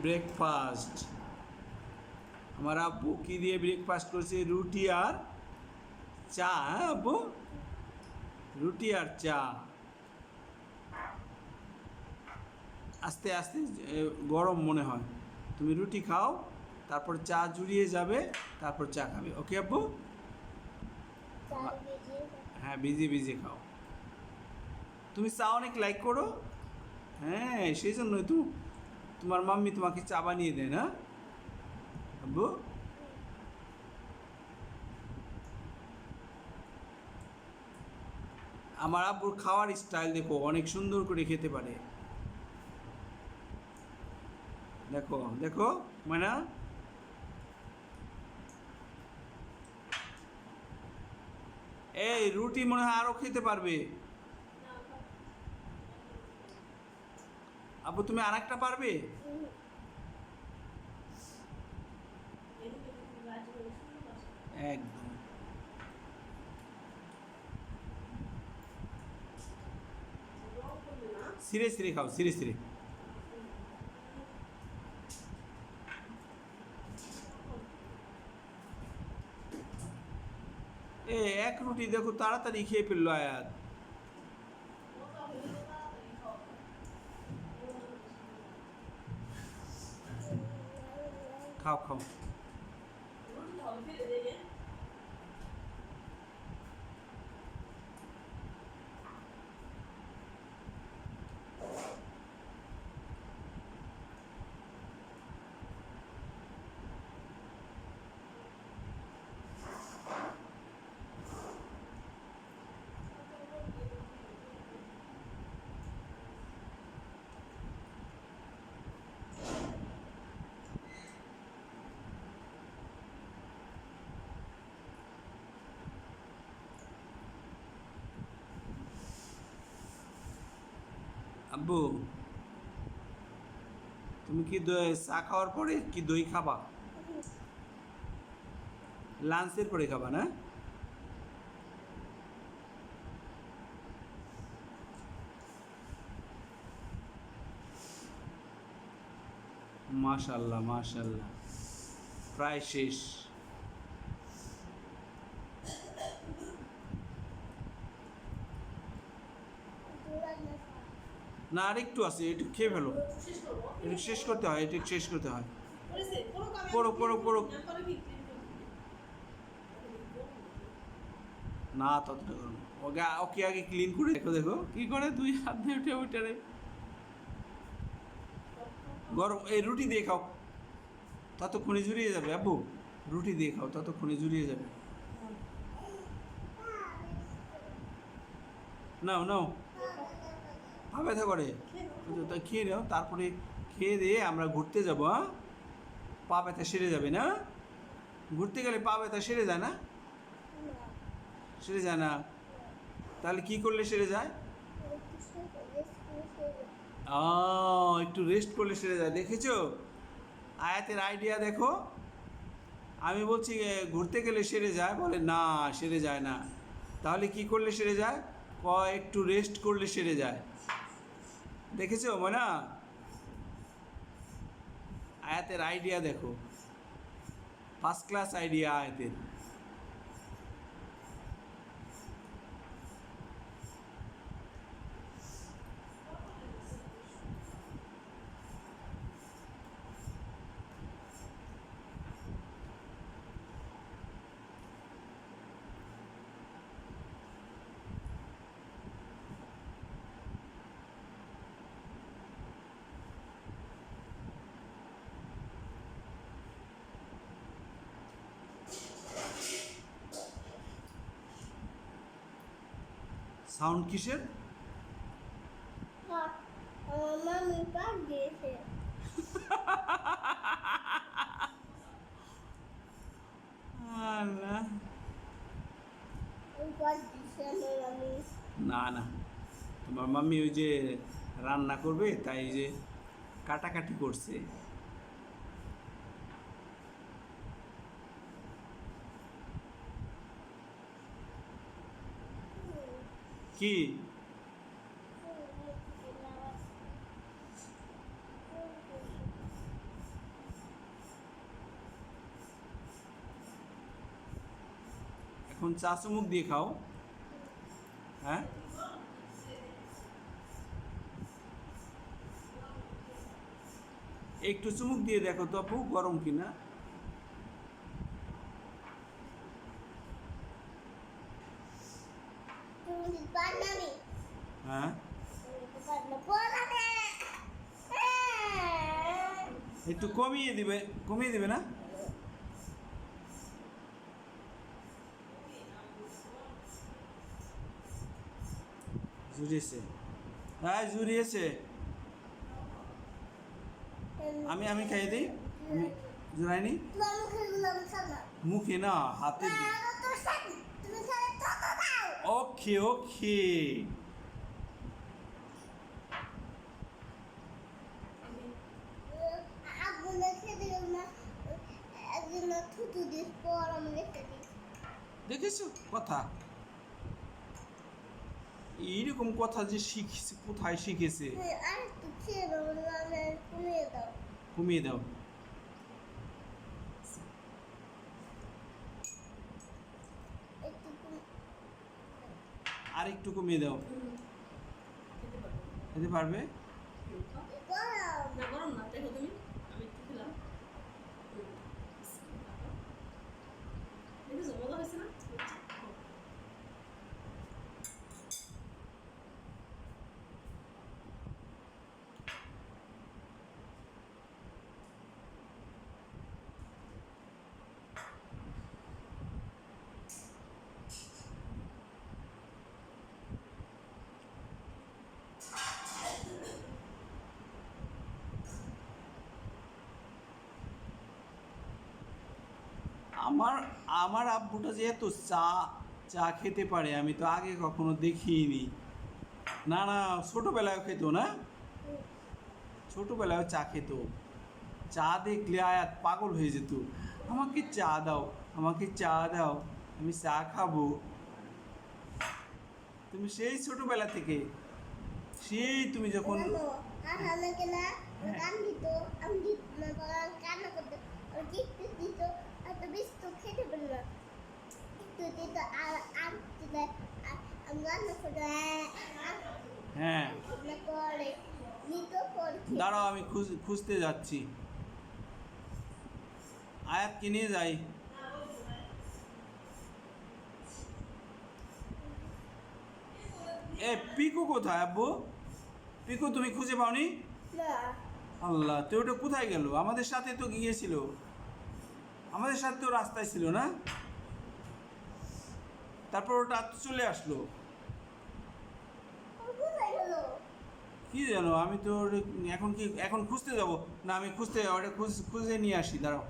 Breakfast. আমার আব্বু কি দিয়ে ব্রেকফাস্ট করছে? রুটি আর চা। হ্যাঁ আব্বু, রুটি আর চা। আস্তে আস্তে গরম মনে হয়, তুমি রুটি খাও, তারপর চা জুড়িয়ে যাবে, তারপর চা খাবে। ওকে আব্বু? হ্যাঁ, ভিজিয়ে ভিজিয়ে খাও। তুমি চা অনেক লাইক করো। হ্যাঁ, সেই জন্যই তো তোমার মাম্মি তোমাকে চা বানিয়ে দেয় না আব্বু? আমার আব্বুর খাওয়ার স্টাইল দেখো, অনেক সুন্দর করে খেতে পারে। দেখো দেখো মানে, এই রুটি মনে হয় আরো খেতে পারবে। আব্বু তুমি আর একটা পারবে? একদম। সিরে সিরে খাও, সিরে সিরে। এক রুটি দেখো তাড়াতাড়ি খেয়ে ফেললো আয়াত। খাও খাও। আব্বু তুমি কি চা খাওয়ার পরে কি দই খাবা? লাঞ্চের পরে খাবা না? মাশাল্লাহ মাশাল্লাহ, প্রায় শেষ। না, আর একটু আছে, একটু খেয়ে ফেলো। একটু শেষ করতে হয়, একটু শেষ করতে হয়। করো করো করো। না ততটা করো না। ওকে ওকে আগে ক্লিন করে দেখো, দেখো কি করে, দুই হাত দিয়ে উঠে উঠে রে। গরম এই রুটি দিয়ে খাও, ততক্ষণে জুড়িয়ে যাবে আব্বু। রুটি দিয়ে খাও, ততক্ষণে জুড়িয়ে যাবে। নাও নাও, পা ব্যথা করে। তা খেয়ে নাও, তারপরে খেয়ে দিয়ে আমরা ঘুরতে যাবো। হ্যাঁ, পা ব্যথা সেরে যাবে না? ঘুরতে গেলে পা ব্যথা সেরে যায় না? সেরে যায় না? তাহলে কি করলে সেরে যায়? একটু রেস্ট করলে সেরে যায়। দেখেছো আয়াতের আইডিয়া? দেখো, আমি বলছি ঘুরতে গেলে সেরে যায়, বলে না সেরে যায় না। তাহলে কি করলে সেরে যায়? একটু রেস্ট করলে সেরে যায়। দেখেছো মনা? আয়াতের আইডিয়া দেখো, ফার্স্ট ক্লাস আইডিয়া আয়াতের। সাউন্ড কিসের? মামি পাক দিয়েছে। না না, তোমার মাম্মি ওই যে রান্না করবে, তাই যে কাটাকাটি করছে। কি? এখন চা চুমুক দিয়ে খাও। হ্যাঁ, একটু চুমুক দিয়ে দেখো তো আপু গরম কিনা। তুমি দিতে পার না আমি হ্যাঁ, তুমি দিতে পার না পড়াতে একটু কমিয়ে দিবে না। জুড়িয়েছে, হ্যাঁ জুড়িয়েছে। আমি খাইয়ে দিই। আমি জোড়াইনি মুখে না, হাতে দিই। ওকে ওকে। দেখেছো কথা, এইরকম কথা যে শিখছে, কোথায় শিখেছে। কমিয়ে দাও। আর একটু কমিয়ে দাও। খেতে পারবে? না গরম না, দেখো তুমি, আমি একটু খেলাম। দেখেছো মজা হয়েছে না? আমার আমার আব্বুটা যে এত চা চা খেতে পারে আমি তো আগে কখনো দেখিনি। না না, ছোটোবেলায় খেত না, ছোটোবেলায় চা খেত। চা দেখলে আয়াত পাগল হয়ে যেত, আমাকে চা দাও, আমাকে চা দাও, আমি চা খাবো। তুমি সেই ছোটোবেলা থেকে, সেই তুমি যখন হ্যাঁ, দাঁড়াও আমি খুঁজতে যাচ্ছি, আয়াতকে নিয়ে যাই। এ পিকু কোথায় আব্বু? পিকু তুমি খুঁজে পাওনি? আল্লাহ, তো ওটা কোথায় গেল? আমাদের সাথে তো গিয়েছিল, আমাদের সাথে তো রাস্তায় ছিল না, তারপর ওটা চলে আসলো। কি জানো, আমি তো এখন খুঁজতে যাব না, আমি খুঁজে নিয়ে আসি, দাঁড়াও।